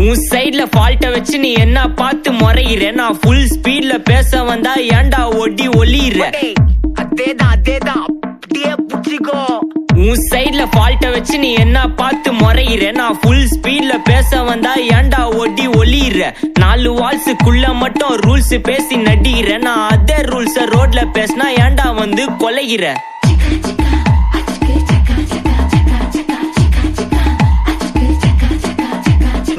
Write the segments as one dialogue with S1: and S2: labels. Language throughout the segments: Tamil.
S1: உன் சைட்ல ஃபால்ட்ட வச்சு நீ என்ன பார்த்து முறையிற. நான் ஃபுல் ஸ்பீட்ல பேச வந்தா ஏன்டா ஒடி ஒளியிற.
S2: அதேதான் அப்படியே புடிச்சிக்கோ.
S1: உன் சைட்ல ஃபால்ட்ட வச்சு நீ என்ன பார்த்து முறையிற. நான் ஃபுல் ஸ்பீட்ல பேச வந்தா ஏன்டா ஒடி ஒளியிற. 4 வால்ஸுக்குள்ள மட்டும் ரூல்ஸ் பேசி நடிகிற. நான் அதே ரூல்ஸ ரோட்ல பேசினா ஏன்டா வந்து கொலைகிற.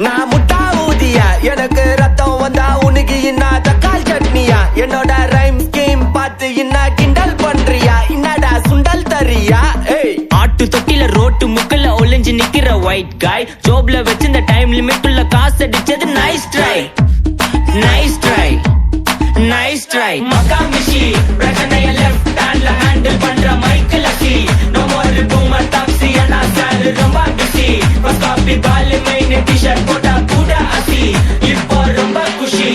S2: நான் முட்டா ஊதியா, எனக்கு ரத்தம் வந்தா உனக்கு இன்னா தக்காளி சட்னியா. என்னோட ரைம் ஸ்கீம் பார்த்து இன்னா கிண்டல் பண்றியா. என்னடா சுண்டல் தரியா.
S1: ஆட்டு தொட்டில ரோட்டு முக்கல்ல ஒளிஞ்சு நிக்கிற ஒயிட் காய். ஜோப்ல வச்சிருந்த டைம் லிமிட் உள்ள காசு அடிச்சது nice try nice try nice try. மக்கா மிஷி பிரச்சனைய லெஃப்ட் ஹேண்ட்ல ஹேண்டில் பண்ற மைக்கேல் அசி. நோ மோர் பூமர் டாக்ஸி அண்ணா சார் ரொம்ப பிஸி. ஃபர்ஸ்ட் காப்பி பால் மெயின் டி-ஷர்ட் போட்டா கூட அசி. இப்போ ரொம்ப குஷி.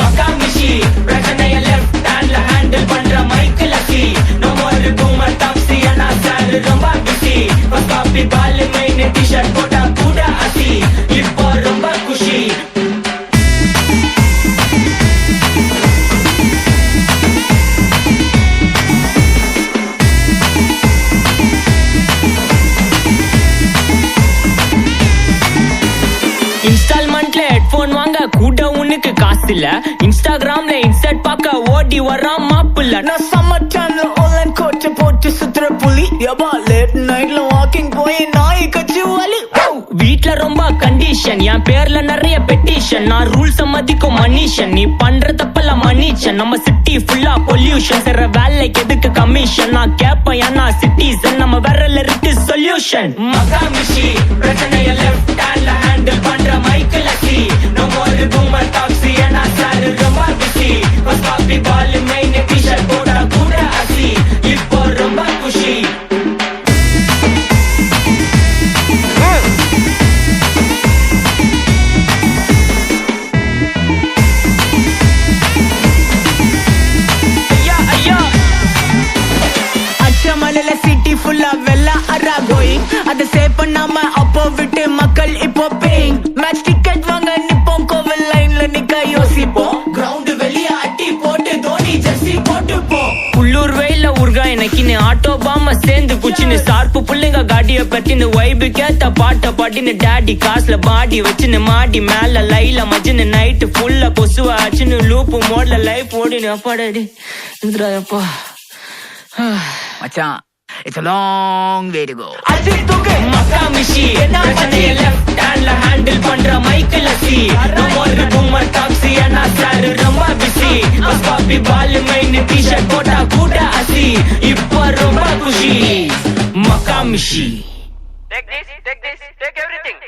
S1: மக்கா மிஷி பிரச்சனைய லெஃப்ட் ஹேண்ட்ல ஹேண்டில் பண்ற மைக்கேல் அசி. நோ மோர் பூமர் டாக்ஸி அண்ணா சார் ரொம்ப பிஸி. ஃபர்ஸ்ட் காப்பி பால் மெயின் டி-ஷர்ட் போட்டா கூட அசி. இப்போ ரொம்ப குஷி. இன்ஸ்டால்மெண்ட்ல ஹெட்போன் வாங்க கூட உனக்கு காசு இல்ல. இன்ஸ்டாகிராம்ல இன்ஸ்டர்ட் பார்க்க ஓடி வரான் மாப்பிள்ள.
S2: நான் சம்மர் சேனல் ஆன்லைன் கோச்ச போட்டு சுத்துற புலி. எபா லேட் நைட்ல வாக்கிங் போய் நாய் கச்சி வலி.
S1: வீட்ல ரொம்ப கண்டிஷன், என் பேர்ல நிறைய பெட்டிஷன். நான் ரூல்ஸ் மதிக்கும் மனுஷன், நீ பண்ற தப்பெல்லாம் மன்னிச்சன். நம்ம சிட்டி ஃபுல்லா பொல்யூஷன், செய்ற வேலைக்கு எதுக்கு கமிஷன். நான் கேப்பேன் ஏன்னா சிட்டிசன், நம்ம விரல்ல இருக்கு சொல்யூஷன். மக்கா மிஷி பிரச்சனைய லெஃப்ட் ஹேண்ட்ல ஹேண்டில் பண்ற மைக்கேல் அசி. நோ மோர் பூமர் டாக்ஸி அண்ணா சார் ரொம்ப பிஸி. ஃபர்ஸ்ட் காப்பி பால் மெயின் டி-ஷர்ட் போட்டா கூட அசி. இப்போ ரொம்ப குஷி.
S2: அச்சமலையில சிட்டி ஃபுல்லா வெள்ளா அரா கோயிங். அதை சேவ் பண்ணாம அப்போ விட்டு மக்கள் இப்போ பேயிங். மேட்ச் டிக்கெட் வாங்க நிப்போம், கோவில் லைன்ல நிக்க யோசிப்போம். கிரவுண்ட் வெளிய அட்டி போட்டு தோனி ஜெர்சி போட்டு போ.
S1: உள்ளூர் வெயில உருகா எனக்குன்னு ஆட்டோ பாம சேர்ந்து குச்சின்னு. சார்பு புள்ளைங்க காடிய பத்தின்னு வைபு கேத்த பாட்ட பாட்டின்னு. டாடி காசுல பாடி வச்சுன்னு மாடி மேல லைல மஜின்னு. நைட்டு ஃபுல்லா கொசுவா ஆச்சுன்னு லூப்பு மோட்ல லைஃப் ஓடினு. அப்பாடாடி இதுப்பா
S2: மச்சான், it's a long way to go.
S1: மக்கா மிஷி பிரச்சனைய லெஃப்ட் ஹேண்ட்ல ஹேண்டில் பண்ற மைக்கேல் அசி. நோ மோர் பூமர் டாக்ஸி அண்ணா சார் ரொம்ப பிஸி. ஃபர்ஸ்ட் காப்பி பால் மெயின் டி-ஷர்ட் போட்டா கூட அசி. இப்போ ரொம்ப குஷி. மக்கா மிஷி.
S3: Take this, take everything.